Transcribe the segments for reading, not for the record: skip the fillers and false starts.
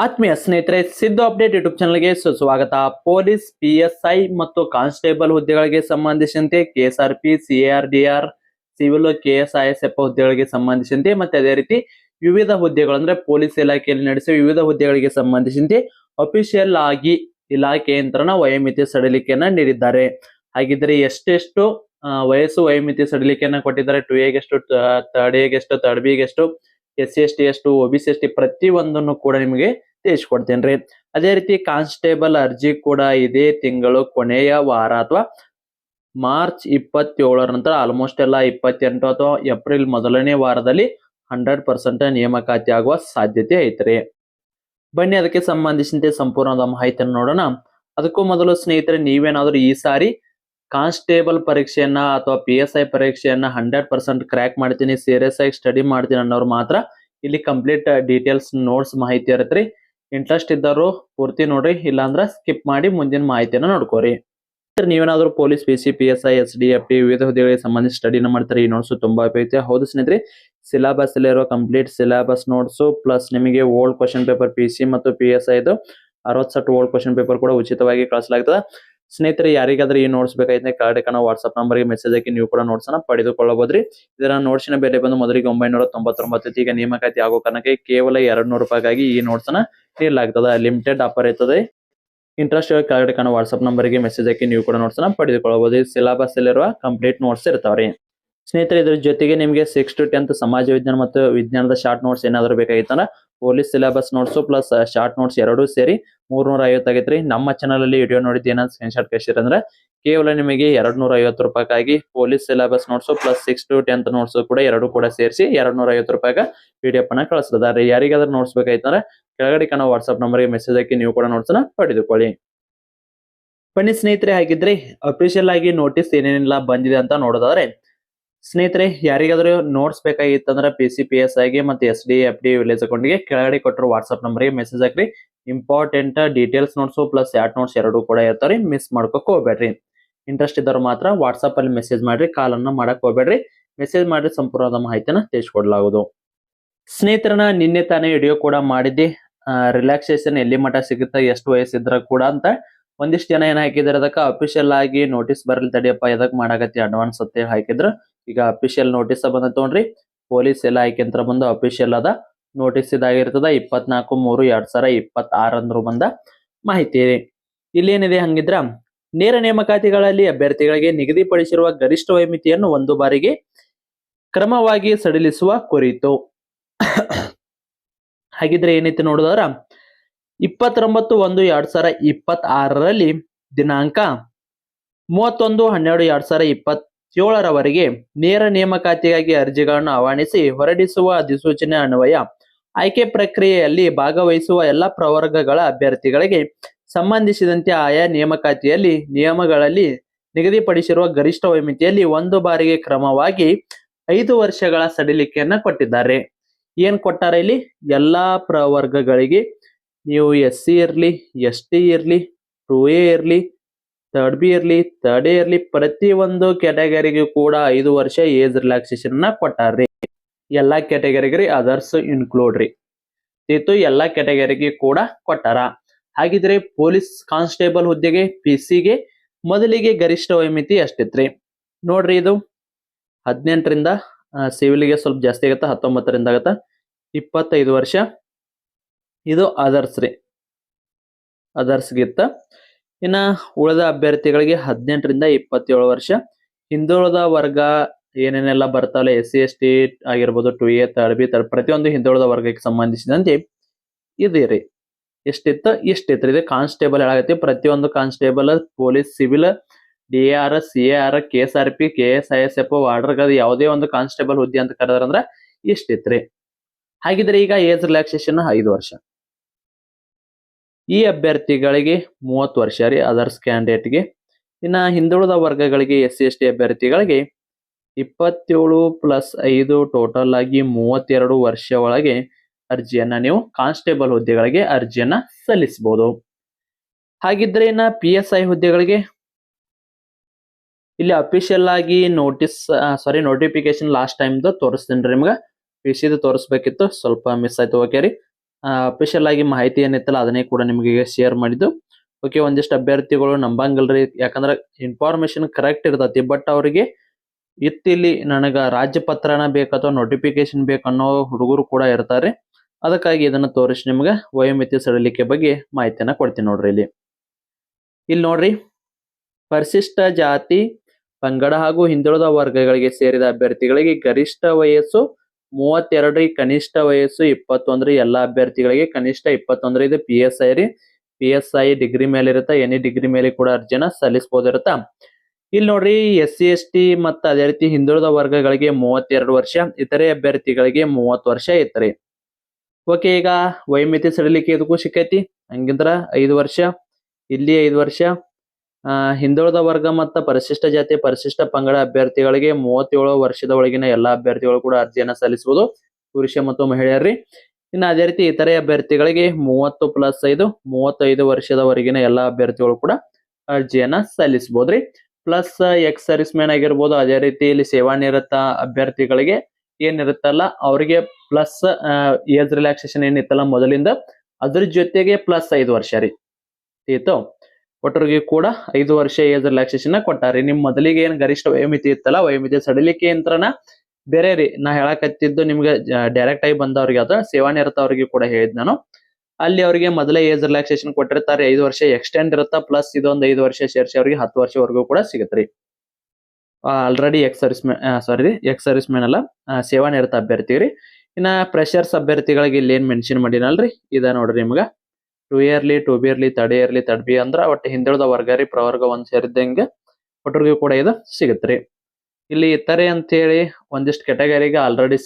ಆತ್ಮೀಯ ಸ್ನೇಹಿತರೆ, Siddu update YouTube ಚಾನಲ್ಗೆ ಸುಸ್ವಾಗತ. ಪೊಲೀಸ್, PSI ಮತ್ತು ಕಾನ್ಸ್ಟೇಬಲ್ ಹುದ್ದೆಗಳಿಗೆ ಸಂಬಂಧಿಸಿದಂತೆ KSRP, CARDR, ಸಿವಿಲ್, KSISF ಹುದ್ದೆಗಳಿಗೆ ಸಂಬಂಧಿಸಿದಂತೆ ಮತ್ತೆ ಅದೇ ರೀತಿ ವಿವಿಧ ಹುದ್ದೆಗಳು ಅಂದ್ರೆ ಪೊಲೀಸ್ ಇಲಾಖೆಯಲ್ಲಿ ನಡೆಸುವ ವಿವಿಧ ಹುದ್ದೆಗಳಿಗೆ ಸಂಬಂಧಿಸಿದಂತೆ ಅಫಿಷಿಯಲ್ ಆಗಿ ಇಲಾಖೆಯಂತ್ರನ ವಯೋಮಿತಿ ಸಡಿಲಿಕೆಯನ್ನ ನೀಡಿದ್ದಾರೆ. ಹಾಗಿದ್ರೆ ಎಷ್ಟೆಷ್ಟು ವಯಸ್ಸು ವಯೋಮಿತಿ ಸಡಿಲಿಕೆಯನ್ನ ಕೊಟ್ಟಿದ್ದಾರೆ? 2A ಗೆಷ್ಟು, 3A ಗೆಷ್ಟು, 3B ಗೆಷ್ಟು, SC/ST ಎಷ್ಟು, OBC ST ಪ್ರತಿ ಒಂದನ್ನು ಕೂಡ ನಿಮಗೆ ತಿಳಿಸ್ಕೊಡ್ತೇನ್ರಿ. ಅದೇ ರೀತಿ ಕಾನ್ಸ್ಟೇಬಲ್ ಅರ್ಜಿ ಕೂಡ ಇದೇ ತಿಂಗಳು ಕೊನೆಯ ವಾರ ಅಥವಾ ಮಾರ್ಚ್ 27 ನಂತರ ಆಲ್ಮೋಸ್ಟ್ ಎಲ್ಲ 28 ಅಥವಾ ಏಪ್ರಿಲ್ ಮೊದಲನೇ ವಾರದಲ್ಲಿ 100% ನೇಮಕಾತಿ ಆಗುವ ಸಾಧ್ಯತೆ ಐತ್ರಿ. ಬನ್ನಿ ಅದಕ್ಕೆ ಸಂಬಂಧಿಸಿದಂತೆ ಸಂಪೂರ್ಣವಾದ ಮಾಹಿತಿಯನ್ನು ನೋಡೋಣ. ಅದಕ್ಕೂ ಮೊದಲು ಸ್ನೇಹಿತರೆ, ನೀವೇನಾದ್ರೂ ಈ ಸಾರಿ ಕಾನ್ಸ್ಟೇಬಲ್ ಪರೀಕ್ಷೆಯನ್ನ ಅಥವಾ PSI ಪರೀಕ್ಷೆಯನ್ನ 100% ಕ್ರ್ಯಾಕ್ ಮಾಡ್ತೀನಿ, ಸೀರಿಯಸ್ ಆಗಿ ಸ್ಟಡಿ ಮಾಡ್ತೀನಿ ಅನ್ನೋರು ಮಾತ್ರ ಇಲ್ಲಿ ಕಂಪ್ಲೀಟ್ ಡೀಟೇಲ್ಸ್ ನೋಟ್ಸ್ ಮಾಹಿತಿ ಇರತ್ರಿ. ಇಂಟ್ರೆಸ್ಟ್ ಇದ್ದವರು ಪೂರ್ತಿ ನೋಡ್ರಿ, ಇಲ್ಲಾಂದ್ರ ಸ್ಕಿಪ್ ಮಾಡಿ ಮುಂದಿನ ಮಾಹಿತಿಯನ್ನ ನೋಡ್ಕೋರಿ. ನೀವೇನಾದ್ರೂ ಪೊಲೀಸ್, PC, PSI, SDFT ವಿವಿಧ ಹುದ್ದೆಗಳಿಗೆ ಸಂಬಂಧಿಸಿ ಸ್ಟಡಿನ ಮಾಡ್ತಾರೆ, ಈ ನೋಟ್ಸ್ ತುಂಬಾ ಉಪಯುಕ್ತ. ಹೌದು ಸ್ನೇಹಿತರೆ, ಸಿಲೆಬಸ್ ಇರೋ ಕಂಪ್ಲೀಟ್ ಸಿಲೆಬಸ್ ನೋಟ್ಸ್ ಪ್ಲಸ್ ನಿಮಗೆ ಓಲ್ಡ್ ಕ್ವಶನ್ ಪೇಪರ್ PC ಮತ್ತು PSI 60 set old question paper ಕೂಡ ಉಚಿತವಾಗಿ ಕಳಿಸಲಾಗ್ತದೆ. ಸ್ನೇಹಿತರೆ, ಯಾರಿಗಾದ್ರೂ ಈ ನೋಟ್ಸ್ ಬೇಕಾಯ್ತು ಕಾರ್ಡ್ ವಾಟ್ಸ್ಆಪ್ ನಂಬರ್ಗೆ ಮೆಸೇಜ್ ಹಾಕಿ ನೀವು ಕೂಡ ನೋಟ್ಸ್ ಅನ್ನ ಪಡೆದುಕೊಳ್ಳಬಹುದ್ರಿ. ಇದರ ನೋಟ್ಸಿನ ಬೆಲೆ ಬಂದು ಮೊದಲಿಗೆ 999. ಈಗ ನೇಮಕಾತಿ ಆಗೋ ಕಾರಣಕ್ಕೆ ಕೇವಲ 200 ರೂಪಾಯಿಗಾಗಿ ಈ ನೋಟ್ಸ್ ಅನ್ನ ನೀಡಲಾಗ್ತದೆ. ಲಿಮಿಟೆಡ್ ಆಫರ್ ಇರ್ತದೆ. ಇಂಟ್ರೆಸ್ಟ್ ಕಾರ್ಡ್ ವಾಟ್ಸ್ಆಪ್ ನಂಬರ್ಗೆ ಮೆಸೇಜ್ ಹಾಕಿ ನೀವು ಕೂಡ ನೋಟ್ಸ್ ಅನ್ನ ಪಡೆದುಕೊಳ್ಳಬಹುದು. ಸಿಲೆಬಸ್ ಅಲ್ಲಿರುವ ಕಂಪ್ಲೀಟ್ ನೋಟ್ಸ್ ಇರ್ತಾವ್ರಿ. ಸ್ನೇಹಿತರೆ, ಇದ್ರ ಜೊತೆಗೆ ನಿಮಗೆ 6 to 10th ಸಮಾಜ ವಿಜ್ಞಾನ ಮತ್ತು ವಿಜ್ಞಾನದ ಶಾರ್ಟ್ ನೋಟ್ಸ್ ಏನಾದ್ರು ಬೇಕಾಗಿತ್ತಂದ್ರ police syllabus notes plus short notes ಎರಡೂ ಸೇರಿ 350 ಆಗೈತ್ರಿ. ನಮ್ಮ ಚಾನಲ್ ಅಲ್ಲಿ ವಿಡಿಯೋ ನೋಡಿದ್ ಏನಾದ್ರು ಸ್ಕ್ರೀನ್ ಶಾಟ್ ಕಳಿಸಿರಂದ್ರೆ ಕೇವಲ ನಿಮಗೆ 250 ರೂಪಾಯಿಗಾಗಿ police syllabus notes plus 6 to 10th notes ಕೂಡ ಎರಡು ಕೂಡ ಸೇರಿಸಿ 250 ರೂಪಾಯಿಗ PDF ಅನ್ನ ಕಳಿಸ್ತಿದ್ದಾರೆ. ಯಾರಿಗಾದ್ರೂ ನೋಟ್ಸ್ ಬೇಕಾಯ್ತಂದ್ರೆ ಕೆಳಗಡೆ ವಾಟ್ಸ್ಆಪ್ ನಂಬರ್ಗೆ ಮೆಸೇಜ್ ಹಾಕಿ ನೀವು ಕೂಡ ನೋಟ್ಸ್ ಅನ್ನ ಪಡೆದುಕೊಳ್ಳಿ. ಬನ್ನಿ ಸ್ನೇಹಿತರೆ, ಹಾಗಿದ್ರೆ ಅಫಿಷಿಯಲ್ ಆಗಿ ನೋಟಿಸ್ ಏನೇನೆಲ್ಲ ಬಂದಿದೆ ಅಂತ ನೋಡೋದಾದ್ರೆ, ಸ್ನೇಹಿತರೆ, ಯಾರಿಗಾದ್ರೂ ನೋಟ್ಸ್ ಬೇಕಾಗಿತ್ತಂದ್ರೆ PC, PSI ಗೆ ಮತ್ತೆ SDFT ವಿಲೇಜ್ ಅಕೌಂಟ್ಗೆ ಕೆಳಗಡೆ ಕೊಟ್ಟರು ವಾಟ್ಸ್ಆಪ್ ನಂಬರ್ಗೆ ಮೆಸೇಜ್ ಹಾಕ್ರಿ. Important details notes plus short notes ಎರಡೂ ಕೂಡ ಇರ್ತಾವ್ರಿ. ಮಿಸ್ ಮಾಡ್ಕೋಕ್ ಹೋಗ್ಬೇಡ್ರಿ. ಇಂಟ್ರೆಸ್ಟ್ ಇದ್ದವ್ರು ಮಾತ್ರ ವಾಟ್ಸ್ಆಪ್ ಅಲ್ಲಿ ಮೆಸೇಜ್ ಮಾಡ್ರಿ, ಕಾಲ್ ಅನ್ನ ಮಾಡಕ್ ಹೋಗ್ಬೇಡ್ರಿ. ಮೆಸೇಜ್ ಮಾಡಿ ಸಂಪೂರ್ಣವಾದ ಮಾಹಿತಿನ ತಿಳಿಸ್ಕೊಡ್ಲಾಗುವುದು. ಸ್ನೇಹಿತರನ್ನ ನಿನ್ನೆ ತಾನೇ ವಿಡಿಯೋ ಕೂಡ ಮಾಡಿದ್ದೆ, ರಿಲ್ಯಾಕ್ಸೇಷನ್ ಎಲ್ಲಿ ಮಠ ಸಿಗುತ್ತೆ, ಎಷ್ಟು ವಯಸ್ಸಿದ್ರ ಕೂಡ ಅಂತ. ಒಂದಿಷ್ಟು ಜನ ಏನ್ ಹಾಕಿದ್ರೆ ಅದಕ್ಕೆ ಅಫಿಷಿಯಲ್ ಆಗಿ ನೋಟಿಸ್ ಬರಲಿ ತಡಿಯಪ್ಪ ಎದಕ್ ಮಾಡಾಕತ್ತಿ ಅಡ್ವಾನ್ಸ್ ಅಂತ ಹಾಕಿದ್ರು. ಈಗ ಅಫಿಷಿಯಲ್ ನೋಟಿಸ್ ಬಂದ ತಗೊಂಡ್ರಿ. ಪೊಲೀಸ್ ಇಲಾಖೆ ಅಂತ ಬಂದು ಅಫಿಷಿಯಲ್ ಅದ ನೋಟಿಸ್ ಇದಾಗಿರ್ತದ 24/3/2026 ಅಂದ್ರು ಬಂದ ಮಾಹಿತಿ. ಇಲ್ಲಿ ಏನಿದೆ ಹಂಗಿದ್ರ, ನೇರ ನೇಮಕಾತಿಗಳಲ್ಲಿ ಅಭ್ಯರ್ಥಿಗಳಿಗೆ ನಿಗದಿಪಡಿಸಿರುವ ಗರಿಷ್ಠ ವಯೋಮಿತಿಯನ್ನು ಒಂದು ಬಾರಿಗೆ ಕ್ರಮವಾಗಿ ಸಡಿಲಿಸುವ ಕುರಿತು. ಹಾಗಿದ್ರೆ ಏನೈತಿ ನೋಡಿದ್ರ, 29/1/2026 ದಿನಾಂಕ 31/12/2027 ನೇರ ನೇಮಕಾತಿಗಾಗಿ ಅರ್ಜಿಗಳನ್ನು ಆಹ್ವಾನಿಸಿ ಹೊರಡಿಸುವ ಅಧಿಸೂಚನೆ ಅನ್ವಯ ಆಯ್ಕೆ ಪ್ರಕ್ರಿಯೆಯಲ್ಲಿ ಭಾಗವಹಿಸುವ ಎಲ್ಲ ಪ್ರವರ್ಗಗಳ ಅಭ್ಯರ್ಥಿಗಳಿಗೆ ಸಂಬಂಧಿಸಿದಂತೆ ಆಯಾ ನೇಮಕಾತಿಯಲ್ಲಿ ನಿಯಮಗಳಲ್ಲಿ ನಿಗದಿಪಡಿಸಿರುವ ಗರಿಷ್ಠ ವಯೋಮಿತಿಯಲ್ಲಿ ಒಂದು ಬಾರಿಗೆ ಕ್ರಮವಾಗಿ 5 ವರ್ಷಗಳ ಸಡಿಲಿಕೆಯನ್ನ ಕೊಟ್ಟಿದ್ದಾರೆ. ಏನ್ ಕೊಟ್ಟಾರ ಇಲ್ಲಿ? ಎಲ್ಲಾ ಪ್ರವರ್ಗಗಳಿಗೆ ನೀವು SC ಇರ್ಲಿ, ST ಇರ್ಲಿ, 2A ಇರ್ಲಿ, 3B ಇರ್ಲಿ, 3A ಇರ್ಲಿ, ಪ್ರತಿ ಒಂದು ಕ್ಯಾಟಗರಿಗೆ ಕೂಡ 5 ವರ್ಷ ಏಜ್ ರಿಲ್ಯಾಕ್ಸೇಷನ್ ನ ಕೊಟ್ಟಾರ್ರಿ. ಎಲ್ಲಾ ಕ್ಯಾಟಗರಿಗೆ ಅದರ್ಸ್ ಇನ್ಕ್ಲೂಡ್ ರೀ. ಇದು ಎಲ್ಲಾ ಕ್ಯಾಟಗರಿಗೆ ಕೂಡ ಕೊಟ್ಟಾರ. ಹಾಗಿದ್ರೆ ಪೊಲೀಸ್ ಕಾನ್ಸ್ಟೇಬಲ್ ಹುದ್ದೆಗೆ PC ಗೆ ಮೊದಲಿಗೆ ಗರಿಷ್ಠ ವಯೋಮಿತಿ ಎಷ್ಟಿತ್ರಿ ನೋಡ್ರಿ. ಇದು 18ರಿಂದ, ಸಿವಿಲ್ಗೆ ಸ್ವಲ್ಪ ಜಾಸ್ತಿ ಆಗತ್ತ, 19ರಿಂದ ಆಗತ್ತ, 25 ವರ್ಷ. ಇದು ಅದರ್ಸ್ ರೀ, ಅದರ್ಸ್ಗಿತ್ತ. ಇನ್ನ ಉಳಿದ ಅಭ್ಯರ್ಥಿಗಳಿಗೆ 18ರಿಂದ 27 ವರ್ಷ. ಹಿಂದುಳಿದ ವರ್ಗ ಏನೇನೆಲ್ಲ ಬರ್ತಾವಲ್ಲ, SC ST ಆಗಿರ್ಬೋದು, 2A 3B ಪ್ರತಿಯೊಂದು ಹಿಂದುಳಿದ ವರ್ಗಕ್ಕೆ ಸಂಬಂಧಿಸಿದಂತೆ ಇದೆ ರೀ. ಎಷ್ಟಿತ್ತು? ಇಷ್ಟಿತ್ತು. ಇದು ಕಾನ್ಸ್ಟೇಬಲ್ ಹೇಳಾಗತ್ತೆ. ಪ್ರತಿಯೊಂದು constable, police, civil, DAR, CAR, KSRP, KSISF warder ಯಾವುದೇ ಒಂದು ಕಾನ್ಸ್ಟೇಬಲ್ ಹುದ್ದೆ ಅಂತ ಕರೆದ್ರಂದ್ರ ಇಷ್ಟಿತ್ರಿ. ಹಾಗಿದ್ರೆ ಈಗ ಏಜ್ ರಿಲ್ಯಾಕ್ಸೇಷನ್ 5 ವರ್ಷ. ಈ ಅಭ್ಯರ್ಥಿಗಳಿಗೆ 30 ವರ್ಷ ರೀ, ಅದರ್ಸ್ ಕ್ಯಾಂಡಿಡೇಟ್ಗೆ. ಇನ್ನ ಹಿಂದುಳಿದ ವರ್ಗಗಳಿಗೆ SC ST ಅಭ್ಯರ್ಥಿಗಳಿಗೆ 27 + 5 ಟೋಟಲ್ ಆಗಿ 32 ವರ್ಷ ಒಳಗೆ ಅರ್ಜಿಯನ್ನ ನೀವು ಕಾನ್ಸ್ಟೇಬಲ್ ಹುದ್ದೆಗಳಿಗೆ ಅರ್ಜಿಯನ್ನ ಸಲ್ಲಿಸಬಹುದು. ಹಾಗಿದ್ರೆ ಇನ್ನ PSI ಹುದ್ದೆಗಳಿಗೆ ಇಲ್ಲಿ ಅಫಿಷಿಯಲ್ ಆಗಿ ನೋಟಿಫಿಕೇಶನ್ ಲಾಸ್ಟ್ ಟೈಮ್ ತೋರಿಸ್ತೀನಿ ನಿಮ್ಗೆ. PC ತೋರಿಸ್ಬೇಕಿತ್ತು, ಸ್ವಲ್ಪ ಮಿಸ್ ಆಯ್ತು. ಓಕೆ ರೀ. ಅಫಿಷಿಯಲ್ ಆಗಿ ಮಾಹಿತಿ ಏನಿತ್ತಲ್ಲ ಅದನ್ನೇ ಕೂಡ ನಿಮಗೆ ಶೇರ್ ಮಾಡಿದ್ದು. ಓಕೆ, ಒಂದಿಷ್ಟು ಅಭ್ಯರ್ಥಿಗಳು ನಂಬಂಗಿಲ್ರಿ, ಯಾಕಂದ್ರೆ ಇನ್ಫಾರ್ಮೇಶನ್ ಕರೆಕ್ಟ್ ಇರ್ತೈತಿ, ಬಟ್ ಅವರಿಗೆ ಇಲ್ಲಿ ನನಗ ರಾಜ್ಯಪತ್ರನ ಬೇಕು ಅಥವಾ ನೋಟಿಫಿಕೇಶನ್ ಬೇಕನ್ನೋ ಹುಡುಗರು ಕೂಡ ಇರ್ತಾರೆ. ಅದಕ್ಕಾಗಿ ಇದನ್ನ ತೋರಿಸಿ ನಿಮ್ಗೆ ವಯೋಮಿತಿ ಸಡಿಲಿಕೆ ಬಗ್ಗೆ ಮಾಹಿತಿಯನ್ನ ಕೊಡ್ತೀನಿ ನೋಡ್ರಿ. ಇಲ್ಲಿ ನೋಡ್ರಿ, ಪರಿಶಿಷ್ಟ ಜಾತಿ ಪಂಗಡ ಹಾಗೂ ಹಿಂದುಳಿದ ವರ್ಗಗಳಿಗೆ ಸೇರಿದ ಅಭ್ಯರ್ಥಿಗಳಿಗೆ ಗರಿಷ್ಠ ವಯಸ್ಸು 32, ಕನಿಷ್ಠ ವಯಸ್ಸು 21. ಎಲ್ಲಾ ಅಭ್ಯರ್ಥಿಗಳಿಗೆ ಕನಿಷ್ಠ 21. ಇದು PSI ರೀ. PSI ಡಿಗ್ರಿ ಮೇಲೆ ಇರುತ್ತಾ, ಎನಿ ಡಿಗ್ರಿ ಮೇಲೆ ಕೂಡ ಅರ್ಜಿನ ಸಲ್ಲಿಸಬಹುದಿರುತ್ತಾ. ಇಲ್ಲಿ ನೋಡ್ರಿ, SC ST ಮತ್ತು ಅದೇ ರೀತಿ ಹಿಂದುಳಿದ ವರ್ಗಗಳಿಗೆ 32 ವರ್ಷ, ಇತರೆ ಅಭ್ಯರ್ಥಿಗಳಿಗೆ 30 ವರ್ಷ ಇತ್ರಿ. ಓಕೆ, ಈಗ ವಯೋಮಿತಿ ಸಡಿಲಿಕೆ ಇದಕ್ಕೂ ಸಿಕ್ಕೈತಿ. ಹಂಗಿಂದ್ರ 5 ವರ್ಷ, ಇಲ್ಲಿ 5 ವರ್ಷ. ಹಿಂದುಳಿದ ವರ್ಗ ಮತ್ತು ಪರಿಶಿಷ್ಟ ಜಾತಿ ಪರಿಶಿಷ್ಟ ಪಂಗಡ ಅಭ್ಯರ್ಥಿಗಳಿಗೆ 37 ವರ್ಷದ ಒಳಗಿನ ಎಲ್ಲಾ ಅಭ್ಯರ್ಥಿಗಳು ಕೂಡ ಅರ್ಜಿಯನ್ನ ಸಲ್ಲಿಸಬಹುದು, ಪುರುಷ ಮತ್ತು ಮಹಿಳೆಯರಿ. ಇನ್ನು ಅದೇ ರೀತಿ ಇತರೆ ಅಭ್ಯರ್ಥಿಗಳಿಗೆ 30+5 35 ವರ್ಷದವರೆಗಿನ ಎಲ್ಲಾ ಅಭ್ಯರ್ಥಿಗಳು ಕೂಡ ಅರ್ಜಿಯನ್ನ ಸಲ್ಲಿಸಬಹುದ್ರಿ. ಪ್ಲಸ್ ಎಕ್ಸ್ ಸರ್ವಿಸ್ ಮ್ಯಾನ್ ಆಗಿರ್ಬೋದು, ಅದೇ ರೀತಿ ಇಲ್ಲಿ ಸೇವಾ ನಿರತ ಅಭ್ಯರ್ಥಿಗಳಿಗೆ ಏನಿರುತ್ತಲ್ಲ ಅವರಿಗೆ ಪ್ಲಸ್ ಏಜ್ ರಿಲ್ಯಾಕ್ಸೇಷನ್ ಏನಿತ್ತಲ್ಲ ಮೊದಲಿಂದ, ಅದ್ರ ಜೊತೆಗೆ ಪ್ಲಸ್ 5 ವರ್ಷ ರೀ. ಇತ್ತು ಒಟ್ಟರಿಗೆ ಕೂಡ 5 ವರ್ಷ ಏಜ್ ರಿಲ್ಯಾಕ್ಸೇಷನ್ ಕೊಟ್ಟಾರಿ. ನಿಮ್ ಮೊದಲಿಗೆ ಏನ್ ಗರಿಷ್ಠ ವಯೋಮಿತಿ ಇತ್ತಲ್ಲ, ವಯೋಮಿತಿ ಸಡಿಲಿಕೆ ಯಂತ್ರನ ಬೇರೆ ರೀ. ನಾ ಹೇಳಕತ್ತಿದ್ದು ನಿಮ್ಗೆ ಡೈರೆಕ್ಟ್ ಆಗಿ ಬಂದವ್ರಿಗೆ, ಅದ ಸೇವಾ ನಿರತ ಅವ್ರಿಗೆ ಕೂಡ ಹೇಳಿದ್ ನಾನು. ಅಲ್ಲಿ ಅವರಿಗೆ ಮೊದಲೇ ಏಜ್ ರಿಲ್ಯಾಕ್ಸೇಷನ್ ಕೊಟ್ಟಿರ್ತಾರೆ, 5 ವರ್ಷ ಎಕ್ಸ್ಟೆಂಡ್ ಇರುತ್ತಾ, ಪ್ಲಸ್ ಇದೊಂದು 5 ವರ್ಷ ಸೇರಿಸಿ ಅವ್ರಿಗೆ 10 ವರ್ಷವರೆಗೂ ಕೂಡ ಸಿಗತ್ರಿ. ಆಲ್ರೆಡಿ ಎಕ್ಸ್ ಸರ್ವಿಸ್ ಮ್ಯಾನ್ ಅಲ್ಲ, ಸೇವಾ ನಿರತ ಅಭ್ಯರ್ಥಿ ರೀ. ಇನ್ನ ಫ್ರೆಷರ್ಸ್ ಅಭ್ಯರ್ಥಿಗಳಿಗೆ ಇಲ್ಲಿ ಏನ್ ಮೆನ್ಷನ್ ಮಾಡಿನಲ್ರಿ, ಇದ ನೋಡ್ರಿ ನಿಮ್ಗ 2 ಇಯರ್ಲಿ 2B ಇರ್ಲಿ 3rd ಇಯರ್ಲಿ 3rd B ಅಂದ್ರ ಒಟ್ಟು ಹಿಂದುಳಿದ ವರ್ಗ ರೀ, ಪ್ರವರ್ಗ 1 ಸೇರಿದ್ದಂಗೆ ಒಟ್ಟರಿಗೂ ಕೂಡ ಇದು ಸಿಗತ್ರಿ. ಇಲ್ಲಿ ಇತರೆ ಅಂತ ಹೇಳಿ ಒಂದಿಷ್ಟು ಕೆಟಗರಿಗೆ ಆಲ್ರೆಡಿ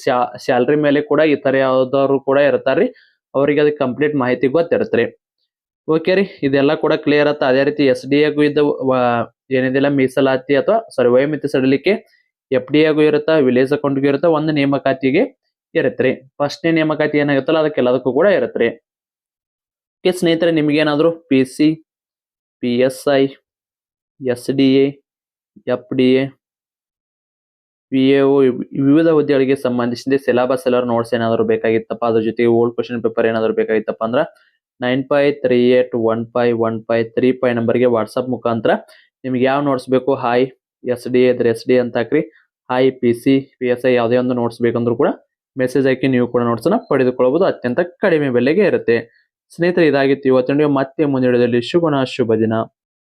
ಸ್ಯಾಲ್ರಿ ಮೇಲೆ ಕೂಡ ಇತರೆ ಯಾವ್ದಾದ್ರು ಕೂಡ ಇರ್ತಾರ್ರಿ, ಅವರಿಗೆ ಅದಕ್ಕೆ ಕಂಪ್ಲೀಟ್ ಮಾಹಿತಿ ಗೊತ್ತಿರತ್ರಿ. ಓಕೆ ರೀ, ಇದೆಲ್ಲ ಕೂಡ ಕ್ಲಿಯರ್ ಆತ. ಅದೇ ರೀತಿ SDA ಗೂ ಇದ್ದ ಏನಿದೆಲ್ಲ ಮೀಸಲಾತಿ ಅಥವಾ ವಯೋಮಿತಿ ಸಡಿಲಿಕೆ FDA ಗೂ ಇರುತ್ತಾ, ವಿಲೇಜ್ ಅಕೌಂಟ್ಗೂ ಇರುತ್ತಾ, ಒಂದು ನೇಮಕಾತಿಗೆ ಇರತ್ರಿ. ಫಸ್ಟ್ನೇ ನೇಮಕಾತಿ ಏನಾಗುತ್ತಲ್ಲ ಅದಕ್ಕೆಲ್ಲದಕ್ಕೂ ಕೂಡ ಇರತ್ರಿ. ಓಕೆ ಸ್ನೇಹಿತರೆ, ನಿಮ್ಗೇನಾದ್ರು PC, PSI, SDA, FDA, PAO ವಿವಿಧ ಹುದ್ದೆಗಳಿಗೆ ಸಂಬಂಧಿಸಿದ ಸಿಲೆಬಸ್ ಎಲ್ಲರೂ ನೋಟ್ಸ್ ಏನಾದ್ರು ಬೇಕಾಗಿತ್ತಪ್ಪ, ಅದ್ರ ಜೊತೆಗೆ ಓಲ್ಡ್ ಕ್ವಶನ್ ಪೇಪರ್ ಏನಾದ್ರು ಬೇಕಾಗಿತ್ತಪ್ಪ ಅಂದ್ರ 9538151535 ನಂಬರ್ಗೆ ವಾಟ್ಸಪ್ ಮುಖಾಂತರ ನಿಮ್ಗೆ ಯಾವ ನೋಟ್ಸ್ ಬೇಕು, ಹಾಯ್ SDA ಇದ್ರೆ SDA ಅಂತ ಹಾಕ್ರಿ, ಹಾಯ್ PC, PSI ಯಾವುದೇ ಒಂದು ನೋಟ್ಸ್ ಬೇಕಂದ್ರೂ ಕೂಡ ಮೆಸೇಜ್ ಹಾಕಿ ನೀವು ಕೂಡ ನೋಟ್ಸ್ ಅನ್ನ ಪಡೆದುಕೊಳ್ಳಬಹುದು. ಅತ್ಯಂತ ಕಡಿಮೆ ಬೆಲೆಗೆ ಇರುತ್ತೆ. ಸ್ನೇಹಿತರೆ, ಇದಾಗಿತ್ತು ಇವತ್ತಿನ ವಿಡಿಯೋ. ಮತ್ತೆ ಮುಂದಿನ ವಿಡಿಯೋದಲ್ಲಿ ಶುಭ ದಿನ.